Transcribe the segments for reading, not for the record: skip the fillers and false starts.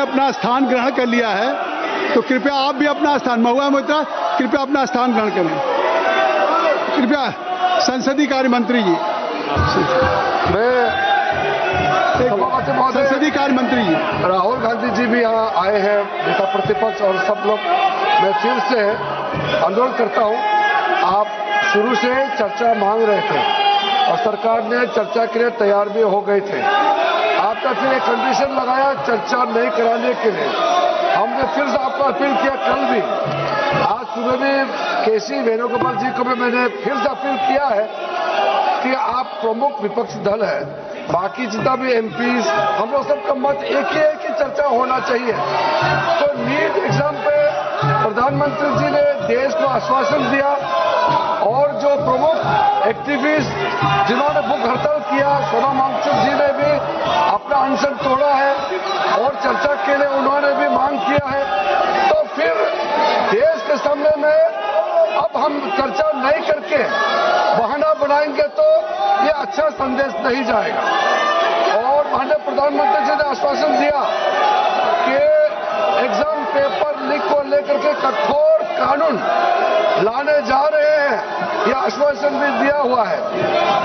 अपना स्थान ग्रहण कर लिया है, तो कृपया आप भी अपना स्थान, महुआ मोइत्रा कृपया अपना स्थान ग्रहण करें। कृपया संसदीय कार्य मंत्री जी, संसदीय कार्य मंत्री जी। राहुल गांधी जी भी यहाँ आए हैं, नेता प्रतिपक्ष और सब लोग। मैं फिर से अनुरोध करता हूँ, आप शुरू से चर्चा मांग रहे थे और सरकार ने चर्चा के लिए तैयार भी हो गए थे। आपका फिर एक कंडीशन लगाया चर्चा नहीं कराने के लिए। हमने फिर से आपको अपील किया, कल भी, आज सुबह भी केसी वेणुगोपाल जी को भी मैंने फिर से अपील किया है कि आप प्रमुख विपक्षी दल है, बाकी जितना भी एमपीज, हम लोग सबका मत एक ही है कि चर्चा होना चाहिए। तो नीट एग्जाम पे प्रधानमंत्री जी ने देश को आश्वासन दिया और जो प्रमुख एक्टिविस्ट जिन्होंने भूख हड़ताल किया, सोनम वांगचुक जी ने भी अपना अनशन तोड़ा है और चर्चा के लिए उन्होंने भी मांग किया है। तो फिर देश के सामने में अब हम चर्चा नहीं करके बहाना बनाएंगे तो ये अच्छा संदेश नहीं जाएगा। और माननीय प्रधानमंत्री जी ने आश्वासन दिया कि एग्जाम पेपर लीक को लेकर के कठोर कानून लाने जा रहे हैं, यह आश्वासन भी दिया हुआ है।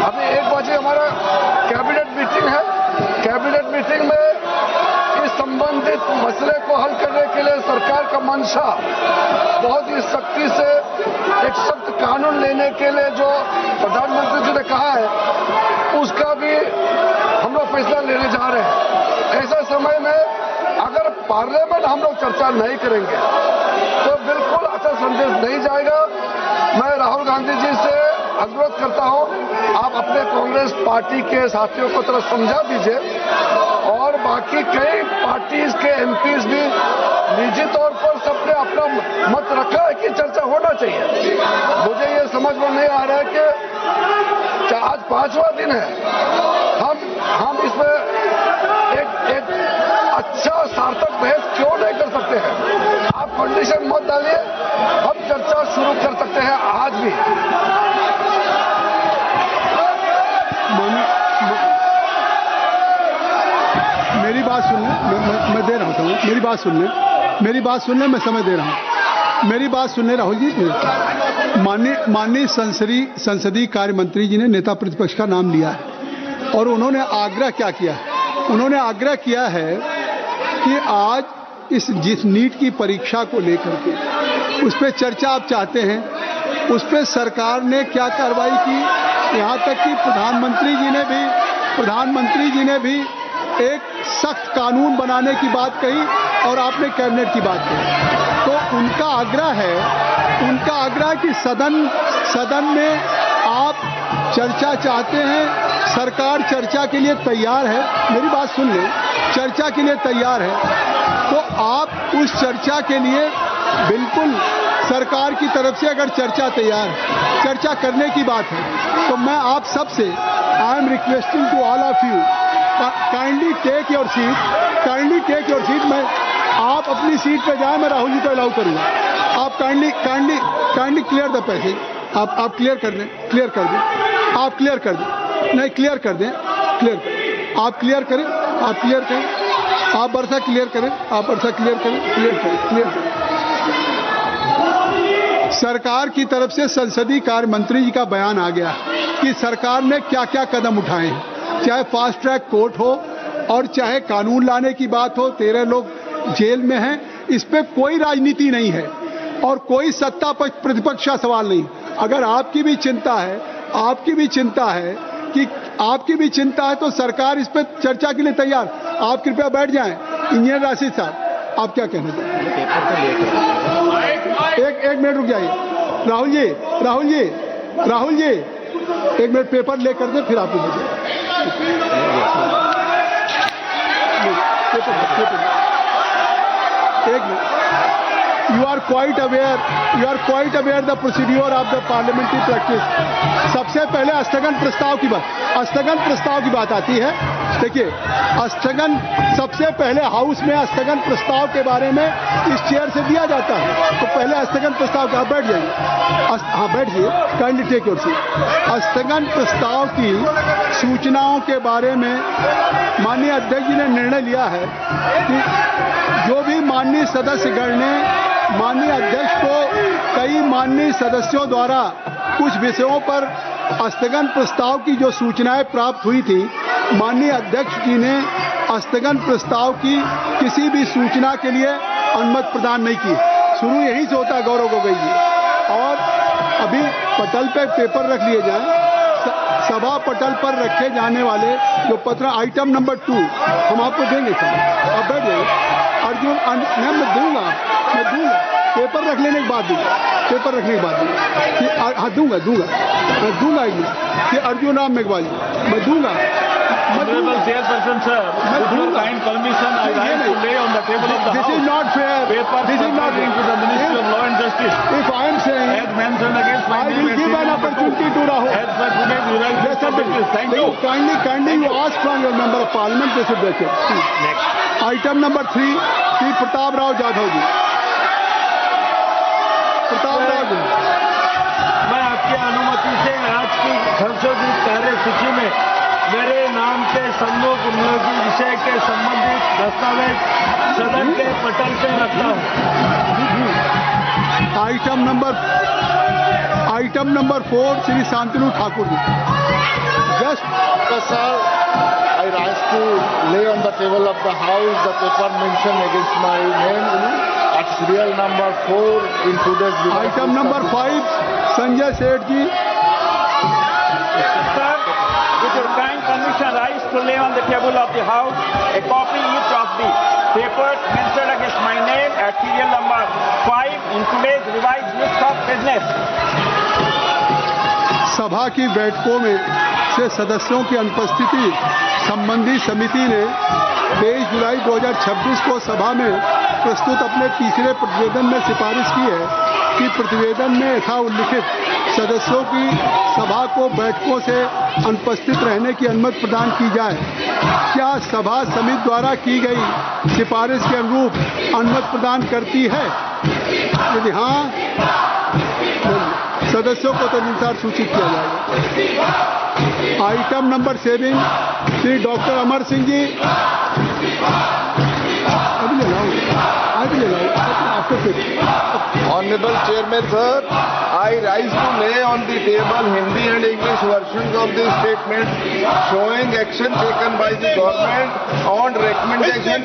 अभी 1 बजे हमारा कैबिनेट मीटिंग है, कैबिनेट मीटिंग में इस संबंधित मसले को हल करने के लिए सरकार का मंशा बहुत ही सख्ती से एक सख्त कानून लेने के लिए जो प्रधानमंत्री जी ने कहा है, उसका भी हम लोग फैसला लेने जा रहे हैं। ऐसे समय में अगर पार्लियामेंट हम लोग चर्चा नहीं करेंगे तो बिल्कुल अच्छा संदेश नहीं जाएगा। मैं राहुल गांधी जी से अनुरोध करता हूं, आप अपने कांग्रेस पार्टी के साथियों को थोड़ा समझा दीजिए और बाकी कई पार्टीज के एमपीज भी निजी तौर पर सबने अपना मत रखा है कि चर्चा होना चाहिए। मुझे ये समझ में नहीं आ रहा है कि आज 5वां दिन है, हम इसमें एक अच्छा सार्थक बहस क्यों नहीं कर सकते हैं? आप कंडीशन मत डालिए, हम चर्चा शुरू कर सकते हैं आज भी। मेरी बात सुन लें, मैं दे रहा हूँ समय, मेरी बात सुन लें, मैं समय दे रहा हूँ। मेरी बात सुन लें राहुल जी। माननीय संसदीय कार्य मंत्री जी ने नेता प्रतिपक्ष का नाम लिया है और उन्होंने आग्रह क्या किया है? उन्होंने आग्रह किया है कि आज जिस नीट की परीक्षा को लेकर के उस पर चर्चा आप चाहते हैं, उस पर सरकार ने क्या कार्रवाई की, यहाँ तक कि प्रधानमंत्री जी ने भी एक सख्त कानून बनाने की बात कही और आपने कैबिनेट की बात कही। तो उनका आग्रह है कि सदन में आप चर्चा चाहते हैं, सरकार चर्चा के लिए तैयार है। मेरी बात सुन लें, चर्चा के लिए तैयार है, तो आप उस चर्चा के लिए बिल्कुल सरकार की तरफ से अगर चर्चा करने की बात है, तो मैं आप सबसे I am requesting to all of you, kindly take your seat. मैं आप अपनी सीट पे जाए, मैं राहुल जी को अलाउ करूंगा। आप काइंडली क्लियर द पैसेज। आप क्लियर कर दें, आप क्लियर कर दें, नहीं क्लियर कर दें, आप क्लियर करें, आप वर्षा क्लियर करें, क्लियर करें। सरकार की तरफ से संसदीय कार्य मंत्री जी का बयान आ गया कि सरकार ने क्या क्या कदम उठाए हैं, चाहे फास्ट ट्रैक कोर्ट हो और चाहे कानून लाने की बात हो। 13 लोग जेल में हैं, इस पे कोई राजनीति नहीं है और कोई सत्ता पक्ष प्रतिपक्ष का सवाल नहीं। अगर आपकी भी चिंता है तो सरकार इस पर चर्चा के लिए तैयार। आप कृपया बैठ जाएं। इंजीनियर राशिद साहब, आप क्या कहना चाहते हैं? एक मिनट रुक जाइए। राहुल जी 1 मिनट पेपर लेकर दे, फिर आप एक minute. You are quite aware the procedure of the parliamentary practice। सबसे पहले स्थगन प्रस्ताव की बात आती है। देखिए, सबसे पहले हाउस में स्थगन प्रस्ताव के बारे में इस चेयर से दिया जाता है। तो पहले स्थगन प्रस्ताव का बैठ जाइए, हाँ बैठ जाइए, काइंडली टेक योर सीट। स्थगन प्रस्ताव की सूचनाओं के बारे में माननीय अध्यक्ष जी ने निर्णय लिया है कि जो भी माननीय सदस्यगण ने माननीय अध्यक्ष को कई माननीय सदस्यों द्वारा कुछ विषयों पर स्थगन प्रस्ताव की जो सूचनाएं प्राप्त हुई थी, माननीय अध्यक्ष जी ने स्थगन प्रस्ताव की किसी भी सूचना के लिए अनुमति प्रदान नहीं की। शुरू यहीं से होता है गौरव गोगोई जी। और अभी पटल पे पेपर रख लिए जाएं, सभा पटल पर रखे जाने वाले जो पत्र आइटम नंबर 2 हम आपको देंगे सर, आप बैठ जाइए। अर्जुन मैं दूंगा पेपर रख लेने के बाद दूंगा, पेपर रखने के बाद दूंगा। हाँ दूंगा कि अर्जुन राम मेघवाल जी मैं दूंगा। Honorable Chairperson, sir, with your kind permission, I rise to lay on the table of the This House is not fair. papers This is not pertaining to the Ministry of Law and Justice. If I am saying As mentioned against my I name will at give an table number opportunity 2. to Rahul. As per today's revised Yes, sir. Thank you. Kindly you ask from your member of parliament, they should take it. Next. Item number 3, Sri Pratap Rao Jadhav जी। प्रताप राव जी, मैं आपकी अनुमति से आज की संशोधित कार्यसूची में मेरे नाम के सम्मुख उपयोगी विषय के संबंधित दस्तावेज सदन के पटल पे रखता हूँ। Item number 4 Shri Shantanu Thakur ji. Sir, I rise to lay on the table of the House the paper mentioned against my name at serial number 4 in today's revised item number 5 Sanjay Seth ji. Sir, with your kind permission, rise to lay on the table of the House a copy each of the papers mentioned against my name at serial number 5 in today's revised list of business. सभा की बैठकों में से सदस्यों की अनुपस्थिति संबंधी समिति ने 23 जुलाई 2026 को सभा में प्रस्तुत अपने तीसरे प्रतिवेदन में सिफारिश की है कि प्रतिवेदन में यथा उल्लिखित सदस्यों की सभा को बैठकों से अनुपस्थित रहने की अनुमति प्रदान की जाए। क्या सभा समिति द्वारा की गई सिफारिश के अनुरूप अनुमति प्रदान करती है? यदि हाँ, सदस्यों को तदनुसार सूचित किया जाएगा। Item number 7 Shri doctor Amar Singh ji. अभी ले लाओ Honorable Chairman, sir, I rise to lay on the table Hindi and English versions of the statement showing action taken by the government on recommendation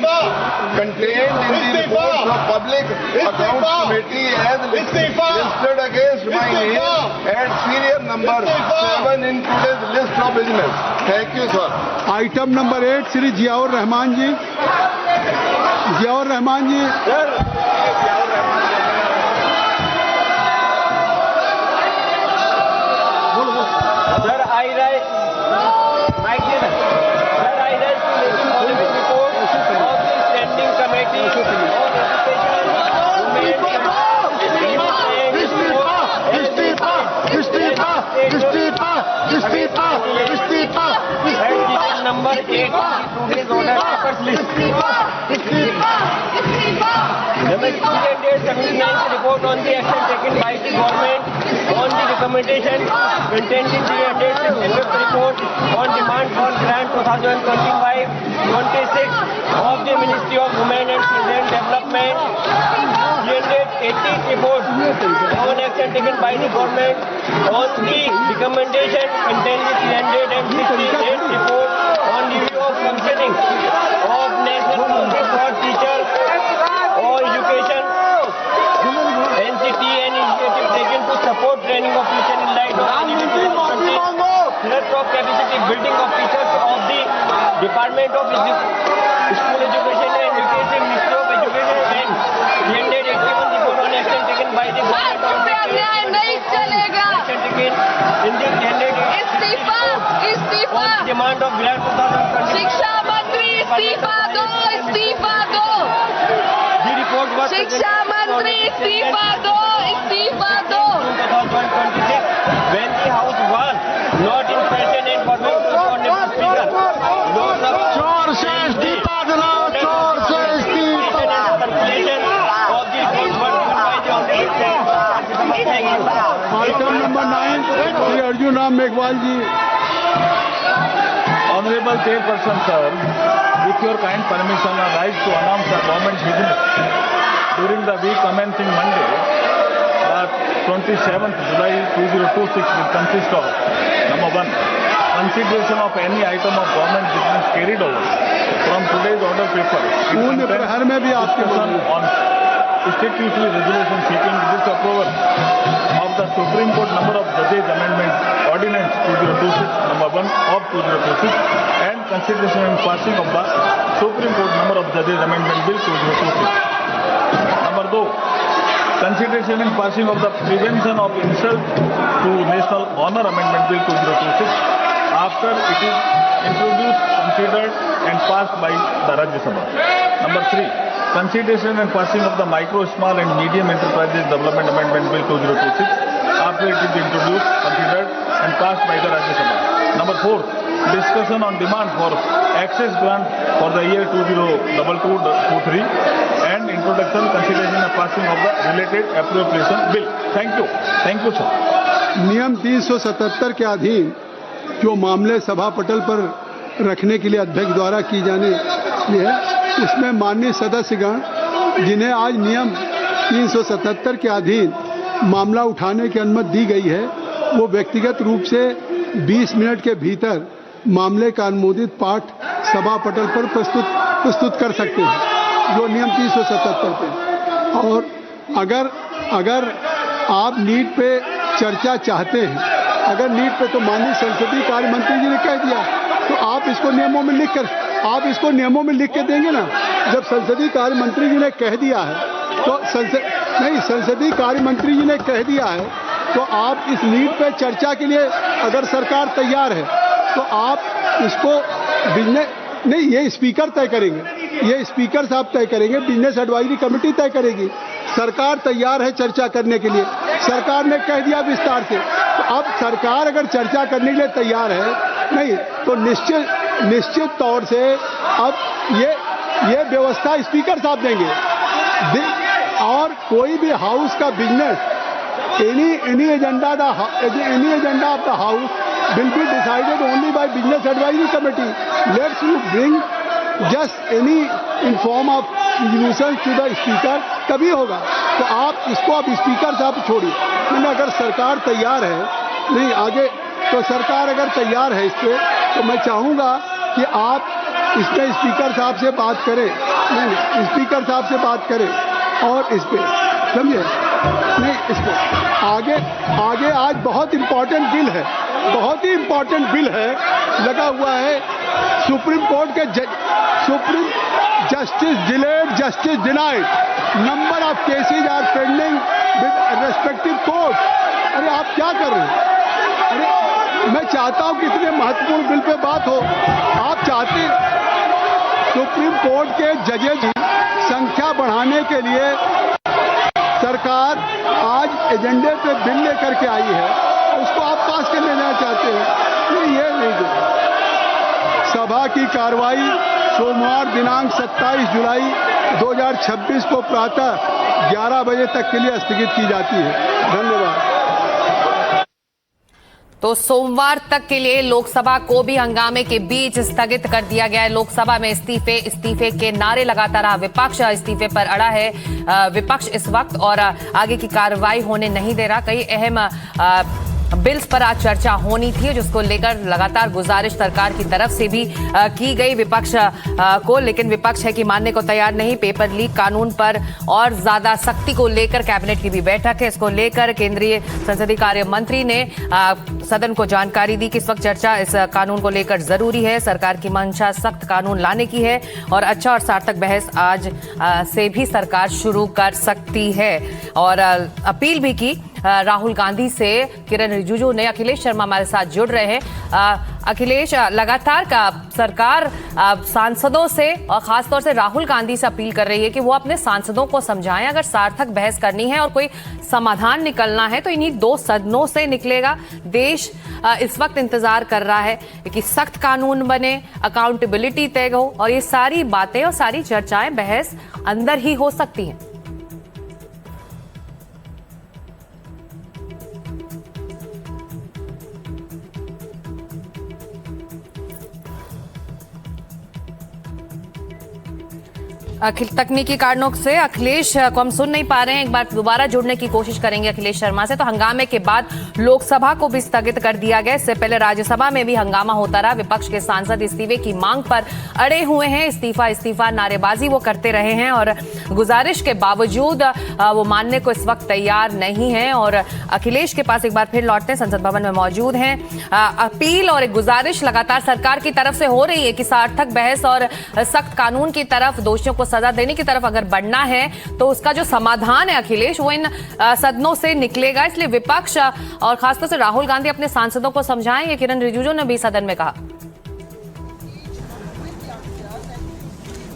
contained in the report of Public Accounts Committee as listed against my name at serial number 7 in today's list of business. Thank you, sir. Item number 8 Shri Ziaur Rahman ji. Ziaur Rahman ji. Sir, I rise. My dear, sir, I rise to lay the following report of the standing committee on number 8 today's order papers list. Number 79th report on the action taken by the government on the recommendation contained in the annual report on demand for grant 2025-26 of the Ministry of Women and Children Development. 18th report on action taken by the government on the recommendation contained in the 368th report on review of functioning of National Council for Teachers or Education NCT and initiative taken to support training of teachers in light of threat of capacity building of teachers of the Department of School Education and Education Ministry of Education and 381 report on action taken by the government on the action taken in the 386 on demand of grant 2020. शिक्षा मंत्री इस्तीफा दो, इस्तीफा दो। The report was शिक्षा मंत्री इस्तीफा दो, इस्तीफा दो। 2026 when the House was not in session and permitted to Honorable Speaker. चोर से इस्तीफा दिलाओ, चोर से इस्तीफा। Item number 9 Shri Arjun Ram Meghwal ji. Honorable Chairperson, sir, with your kind permission, I rise to announce the government business during the week commencing Monday, that 27th July 2026 will consist of, number 1, consideration of any item of government business carried over from today's order paper. शून्य प्रहर में भी आपके On statutory resolution seeking disapproval of the Supreme Court number of judges amendment ordinance 2026 number 1 of 2026 and consideration and passing of the Supreme Court number of judges amendment bill 2026. Number 2, consideration and passing of the prevention of insult to national honor amendment bill 2026 after it is introduced, considered and passed by the Rajya Sabha. Number 3, consideration and passing of the Micro, Small and Medium Enterprises Development Amendment Bill 2026 after it is introduced, considered and passed by the Rajya Sabha. Number 4, discussion on demand for access grant for the year 2022-23 and introduction, consideration and passing of the related appropriation bill. Thank you. Thank you, sir. नियम 377 के अधीन जो मामले सभा पटल पर रखने के लिए अध्यक्ष द्वारा की जाने है, उसमें माननीय सदस्यगण जिन्हें आज नियम 377 के अधीन मामला उठाने की अनुमति दी गई है, वो व्यक्तिगत रूप से 20 मिनट के भीतर मामले का अनुमोदित पाठ सभा पटल पर प्रस्तुत कर सकते हैं, जो नियम 377 पे। और अगर आप नीट पे चर्चा चाहते हैं, अगर नीट पे, तो माननीय संसदीय कार्य मंत्री जी ने कह दिया, तो आप इसको नियमों में लिख के देंगे ना। जब संसदीय कार्य मंत्री जी ने कह दिया है, तो संसदीय कार्य मंत्री जी ने कह दिया है, तो आप इस नीट पे चर्चा के लिए अगर सरकार तैयार है, तो आप इसको ये स्पीकर तय करेंगे, ये स्पीकर साहब तय करेंगे, बिजनेस एडवाइजरी कमेटी तय करेगी। सरकार तैयार है चर्चा करने के लिए, सरकार ने कह दिया विस्तार से। तो अब सरकार अगर चर्चा करने के लिए तैयार है, नहीं तो निश्चित तौर से अब ये व्यवस्था स्पीकर साहब देंगे। और कोई भी हाउस का business, any agenda of the house will be decided only by business advisory committee. Let's you bring just any in form of resolution to the speaker, तभी होगा। तो आप इसको अब स्पीकर साहब छोड़िए। लेकिन अगर सरकार तैयार है, नहीं आगे, तो सरकार अगर तैयार है इस पे, तो मैं चाहूँगा कि आप इसमें स्पीकर साहब से बात करें, नहीं स्पीकर साहब से बात करें और इस पे समझे, नहीं इस पे आगे आज बहुत इंपॉर्टेंट बिल है, बहुत ही इंपॉर्टेंट बिल है लगा हुआ है। सुप्रीम कोर्ट के supreme justice delayed, justice denied, number of cases are pending with respective court. अरे आप क्या कर रहे हैं? अरे मैं चाहता हूं कि इतने महत्वपूर्ण बिल पे बात हो। आप चाहते सुप्रीम कोर्ट के जजेज की संख्या बढ़ाने के लिए सरकार आज एजेंडे पे बिल लेकर के आई है, उसको आप पास करने जाना चाहते हैं। ये नहीं, सभा की कार्रवाई सोमवार दिनांक 27 जुलाई 2026 को प्रातः 11 बजे तक के लिए स्थगित की जाती है। धन्यवाद। तो सोमवार तक के लिए लोकसभा को भी हंगामे के बीच स्थगित कर दिया गया है। लोकसभा में इस्तीफे के नारे लगाता रहा विपक्ष, इस्तीफे पर अड़ा है विपक्ष इस वक्त और आगे की कार्रवाई होने नहीं दे रहा। कई अहम बिल्स पर आज चर्चा होनी थी, जिसको लेकर लगातार गुजारिश सरकार की तरफ से भी की गई विपक्ष को, लेकिन विपक्ष है कि मानने को तैयार नहीं। पेपर लीक कानून पर और ज्यादा सख्ती को लेकर कैबिनेट की भी बैठक है। इसको लेकर केंद्रीय संसदीय कार्य मंत्री ने सदन को जानकारी दी कि इस वक्त चर्चा इस कानून को लेकर जरूरी है। सरकार की मंशा सख्त कानून लाने की है और अच्छा और सार्थक बहस आज से भी सरकार शुरू कर सकती है। और अपील भी की राहुल गांधी से किरण रिजिजू ने। अखिलेश शर्मा हमारे साथ जुड़ रहे हैं। अखिलेश, लगातार का सरकार सांसदों से और खासतौर से राहुल गांधी से अपील कर रही है कि वो अपने सांसदों को समझाएं, अगर सार्थक बहस करनी है और कोई समाधान निकलना है तो इन्हीं दो सदनों से निकलेगा। देश इस वक्त इंतजार कर रहा है कि सख्त कानून बने, अकाउंटेबिलिटी तय हो और ये सारी बातें और सारी चर्चाएं बहस अंदर ही हो सकती हैं। तकनीकी कारणों से अखिलेश को हम सुन नहीं पा रहे हैं। एक बार दोबारा जुड़ने की कोशिश करेंगे अखिलेश शर्मा से। तो हंगामे के बाद लोकसभा को भी स्थगित कर दिया गया। इससे पहले राज्यसभा में भी हंगामा होता रहा। विपक्ष के सांसद इस्तीफे की मांग पर अड़े हुए हैं। इस्तीफा इस्तीफा नारेबाजी वो करते रहे हैं और गुजारिश के बावजूद वो मानने को इस वक्त तैयार नहीं है। और अखिलेश के पास एक बार फिर लौटते हैं, संसद भवन में मौजूद हैं। अपील और एक गुजारिश लगातार सरकार की तरफ से हो रही है कि सार्थक बहस और सख्त कानून की तरफ, दोषियों को सजा देने की तरफ अगर बढ़ना है तो उसका जो समाधान है अखिलेश, वो इन सदनों से निकलेगा। इसलिए विपक्ष और खासतौर से राहुल गांधी अपने सांसदों को समझाएं, ये किरण रिजिजू ने भी सदन में कहा।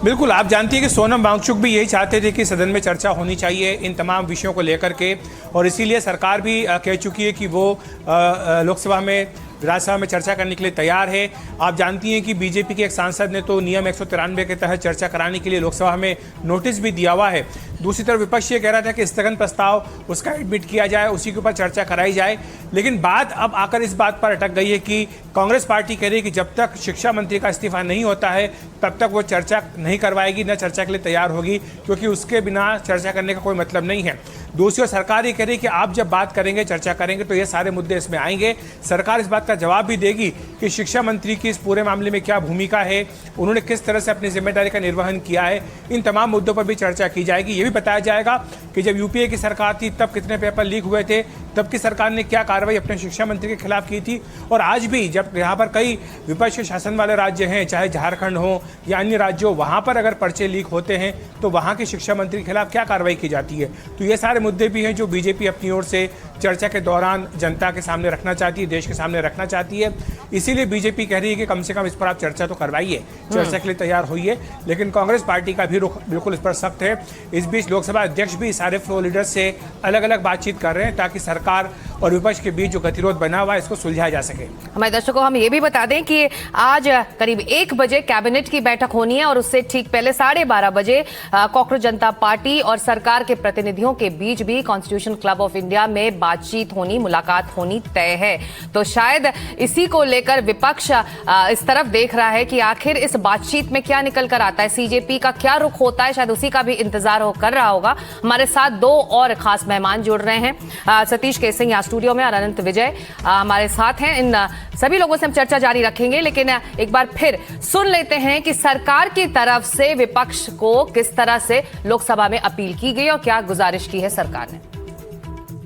बिल्कुल, आप जानती हैं कि सोनम वांगचुक भी यही चाहते थे कि सदन में चर्चा होनी चाहिए इन तमाम विषयों को लेकर के, और इसीलिए सरकार भी कह चुकी है कि वो लोकसभा में, राज्यसभा में चर्चा करने के लिए तैयार है। आप जानती हैं कि बीजेपी के एक सांसद ने तो नियम 193 के तहत चर्चा कराने के लिए लोकसभा में नोटिस भी दिया हुआ है। दूसरी तरफ विपक्ष ये कह रहा था कि स्थगन प्रस्ताव उसका एडमिट किया जाए, उसी के ऊपर चर्चा कराई जाए। लेकिन बात अब आकर इस बात पर अटक गई है कि कांग्रेस पार्टी कह रही है कि जब तक शिक्षा मंत्री का इस्तीफा नहीं होता है तब तक वो चर्चा नहीं करवाएगी, न चर्चा के लिए तैयार होगी, क्योंकि उसके बिना चर्चा करने का कोई मतलब नहीं है। दूसरी ओर सरकार ये कह रही है कि आप जब बात करेंगे, चर्चा करेंगे तो ये सारे मुद्दे इसमें आएंगे। सरकार इस बात का जवाब भी देगी कि शिक्षा मंत्री की इस पूरे मामले में क्या भूमिका है, उन्होंने किस तरह से अपनी जिम्मेदारी का निर्वहन किया है। इन तमाम मुद्दों पर भी चर्चा की जाएगी। ये भी बताया जाएगा कि जब यूपीए की सरकार थी तब कितने पेपर लीक हुए थे, तब की सरकार ने क्या कार्रवाई अपने शिक्षा मंत्री के खिलाफ की थी, और आज भी जब यहाँ पर कई विपक्ष के शासन वाले राज्य हैं, चाहे झारखंड हो या अन्य राज्य हो, वहाँ पर अगर पर्चे लीक होते हैं तो वहाँ के शिक्षा मंत्री के खिलाफ क्या कार्रवाई की जाती है। तो ये सारे मुद्दे भी हैं जो बीजेपी अपनी ओर से चर्चा के दौरान जनता के सामने रखना चाहती है, देश के सामने रखना चाहती है। इसीलिए बीजेपी कह रही है कि कम से कम इस पर आप चर्चा तो करवाइए, चर्चा के लिए तैयार होइए। लेकिन कांग्रेस पार्टी का भी रुख बिल्कुल इस पर सख्त है। इस बीच लोकसभा अध्यक्ष भी सारे फ्लोर लीडर से अलग अलग बातचीत कर रहे हैं ताकि सरकार और विपक्ष के बीच जो गतिरोध बना हुआ है इसको सुलझाया जा सके। हमारे दर्शकों को हम ये भी बता दें कि आज करीब 1 बजे कैबिनेट की बैठक होनी है और उससे ठीक पहले 12:30 बजे कॉकरोच जनता पार्टी और सरकार के प्रतिनिधियों के बीच भी कॉन्स्टिट्यूशन क्लब ऑफ इंडिया में बातचीत होनी, मुलाकात होनी तय है। तो शायद इसी को लेकर विपक्ष इस तरफ देख रहा है कि आखिर इस बातचीत में क्या निकल कर आता है, सीजेपी का क्या रुख होता है, शायद उसी का भी इंतजार कर रहा होगा। हमारे साथ 2 और खास मेहमान जुड़ रहे हैं, सतीश केसिंग यहाँ स्टूडियो में और अनंत विजय हमारे साथ हैं। इन सभी लोगों से हम चर्चा जारी रखेंगे, लेकिन एक बार फिर सुन लेते हैं कि सरकार की तरफ से विपक्ष को किस तरह से लोकसभा में अपील की गई और क्या गुजारिश की है सरकार ने।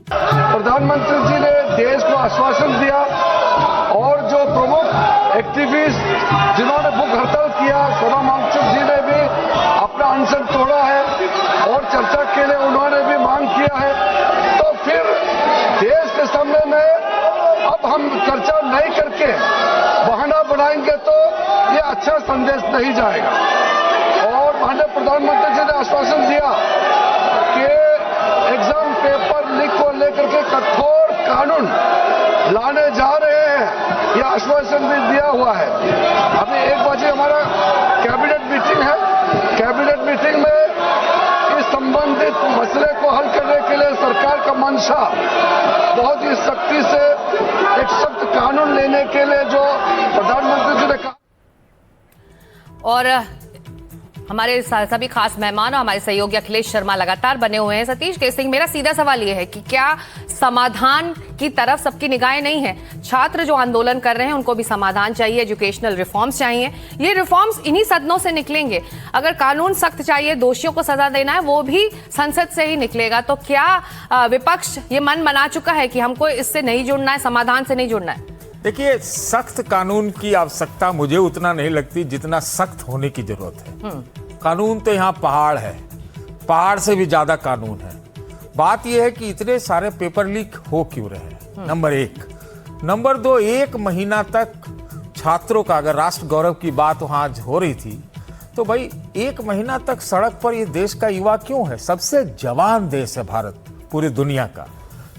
प्रधानमंत्री जी ने देश को आश्वासन दिया और जो प्रमुख एक्टिविस्ट जिन्होंने भूख हड़ताल किया, सोनम वांगचुक जी ने भी अपना अनशन तोड़ा है और चर्चा के लिए उन्होंने भी मांग किया है। तो फिर देश के सामने में अब हम चर्चा नहीं करके बहाना बनाएंगे तो ये अच्छा संदेश नहीं जाएगा। और माननीय प्रधानमंत्री जी ने आश्वासन दिया कि एग्जाम पेपर लीक को लेकर के कठोर कानून लाने जा रहे हैं, यह आश्वासन भी दिया हुआ है। अभी 1 बजे हमारा कैबिनेट मीटिंग है। कैबिनेट मीटिंग में इस संबंधित मसले को हल करने के लिए सरकार का मंशा बहुत ही सख्ती से एक सख्त कानून लेने के लिए जो प्रधानमंत्री जी ने कहा। और हमारे सभी खास मेहमान और हमारे सहयोगी अखिलेश शर्मा लगातार बने हुए हैं। सतीश केसिंग, मेरा सीधा सवाल यह है कि क्या समाधान की तरफ सबकी निगाहें नहीं है? छात्र जो आंदोलन कर रहे हैं उनको भी समाधान चाहिए, एजुकेशनल रिफॉर्म्स चाहिए। ये रिफॉर्म्स इन्हीं सदनों से निकलेंगे। अगर कानून सख्त चाहिए, दोषियों को सजा देना है, वो भी संसद से ही निकलेगा। तो क्या विपक्ष ये मन बना चुका है कि हमको इससे नहीं जुड़ना है, समाधान से नहीं जुड़ना है? देखिए, सख्त कानून की आवश्यकता मुझे उतना नहीं लगती जितना सख्त होने की जरूरत है। कानून तो यहाँ पहाड़ है, पहाड़ से भी ज्यादा कानून है। बात यह है कि इतने सारे पेपर लीक हो क्यों रहे हैं, नंबर 1। नंबर 2, 1 महीना तक छात्रों का, अगर राष्ट्र गौरव की बात वहां हो रही थी तो भाई 1 महीना तक सड़क पर ये देश का युवा क्यों है? सबसे जवान देश है भारत पूरी दुनिया का।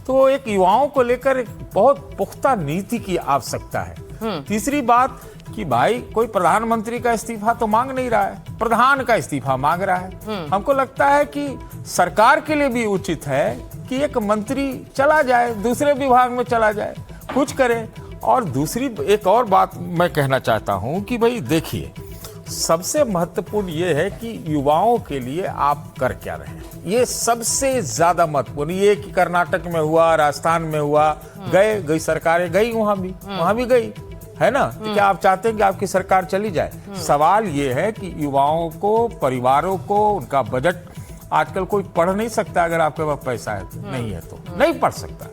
तो एक युवाओं को लेकर एक बहुत पुख्ता नीति की आवश्यकता है। तीसरी बात कि भाई कोई प्रधानमंत्री का इस्तीफा तो मांग नहीं रहा है, प्रधान का इस्तीफा मांग रहा है। हमको लगता है कि सरकार के लिए भी उचित है कि एक मंत्री चला जाए, दूसरे विभाग में चला जाए, कुछ करे। और दूसरी एक और बात मैं कहना चाहता हूं कि भाई देखिए, सबसे महत्वपूर्ण ये है कि युवाओं के लिए आप कर क्या रहे हैं, ये सबसे ज्यादा महत्वपूर्ण। ये कि कर्नाटक में हुआ, राजस्थान में हुआ, गई सरकारें गई, वहां भी गई है ना। तो क्या आप चाहते हैं कि आपकी सरकार चली जाए? सवाल ये है कि युवाओं को, परिवारों को, उनका बजट, आजकल कोई पढ़ नहीं सकता अगर आपके पास पैसा है तो, नहीं है तो नहीं पढ़ सकता।